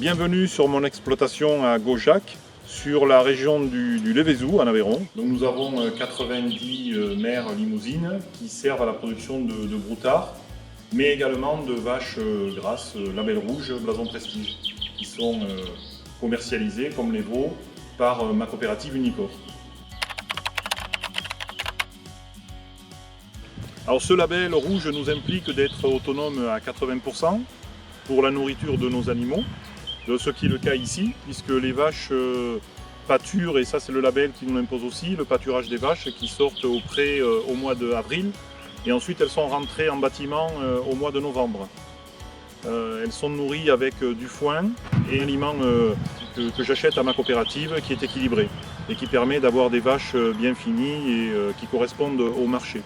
Bienvenue sur mon exploitation à Gaujac, sur la région du Lévézou, en Aveyron. Donc nous avons 90 mères limousines qui servent à la production de broutards, mais également de vaches grasses, label rouge, blason prestige, qui sont commercialisées comme les veaux par ma coopérative Unicor. Alors ce label rouge nous implique d'être autonome à 80% pour la nourriture de nos animaux, ce qui est le cas ici, puisque les vaches pâturent, et ça c'est le label qui nous impose aussi, le pâturage des vaches qui sortent au pré au mois d'avril, et ensuite elles sont rentrées en bâtiment au mois de novembre. Elles sont nourries avec du foin et un aliment que j'achète à ma coopérative qui est équilibré et qui permet d'avoir des vaches bien finies et qui correspondent au marché.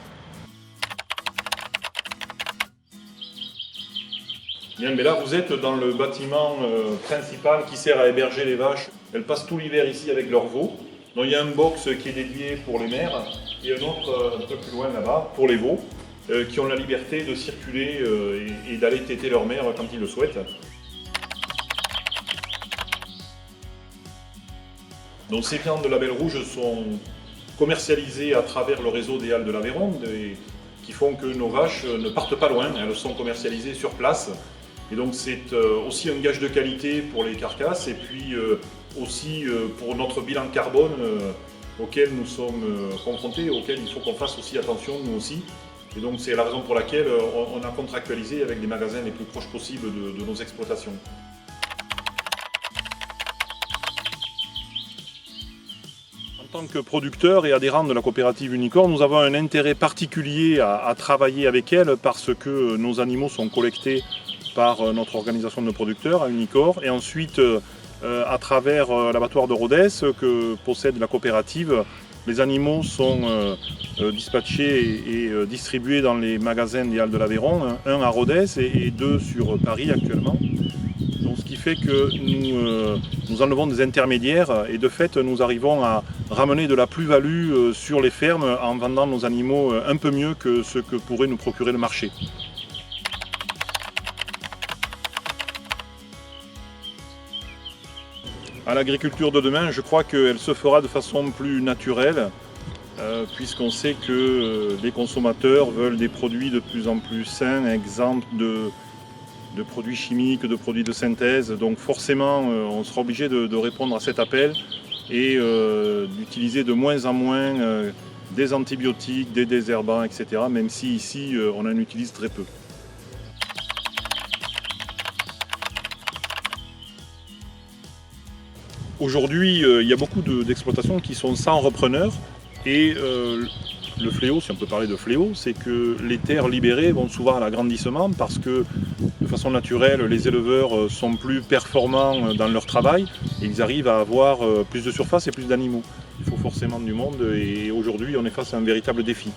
Bien, mais là vous êtes dans le bâtiment principal qui sert à héberger les vaches. Elles passent tout l'hiver ici avec leurs veaux. Donc il y a un box qui est dédié pour les mères et un autre un peu plus loin là-bas pour les veaux qui ont la liberté de circuler et d'aller téter leur mère quand ils le souhaitent. Donc ces viandes de label rouge sont commercialisées à travers le réseau des Halles de l'Aveyron qui font que nos vaches ne partent pas loin, elles sont commercialisées sur place. Et donc c'est aussi un gage de qualité pour les carcasses et puis aussi pour notre bilan carbone auquel nous sommes confrontés, auquel il faut qu'on fasse aussi attention nous aussi. Et donc c'est la raison pour laquelle on a contractualisé avec les magasins les plus proches possibles de nos exploitations. En tant que producteur et adhérent de la coopérative Unicor, nous avons un intérêt particulier à travailler avec elle parce que nos animaux sont collectés par notre organisation de producteurs à Unicor et ensuite à travers l'abattoir de Rodez que possède la coopérative, les animaux sont dispatchés et distribués dans les magasins des Halles de l'Aveyron, un à Rodez et deux sur Paris actuellement. Donc, ce qui fait que nous enlevons des intermédiaires et de fait nous arrivons à ramener de la plus-value sur les fermes en vendant nos animaux un peu mieux que ce que pourrait nous procurer le marché. À l'agriculture de demain, je crois qu'elle se fera de façon plus naturelle, puisqu'on sait que les consommateurs veulent des produits de plus en plus sains, exempts de produits chimiques, de produits de synthèse. Donc forcément, on sera obligé de répondre à cet appel et d'utiliser de moins en moins des antibiotiques, des désherbants, etc. Même si ici, on en utilise très peu. Aujourd'hui, il y a beaucoup d'exploitations qui sont sans repreneur et le fléau, si on peut parler de fléau, c'est que les terres libérées vont souvent à l'agrandissement parce que de façon naturelle, les éleveurs sont plus performants dans leur travail et ils arrivent à avoir plus de surface et plus d'animaux. Il faut forcément du monde et aujourd'hui on est face à un véritable défi.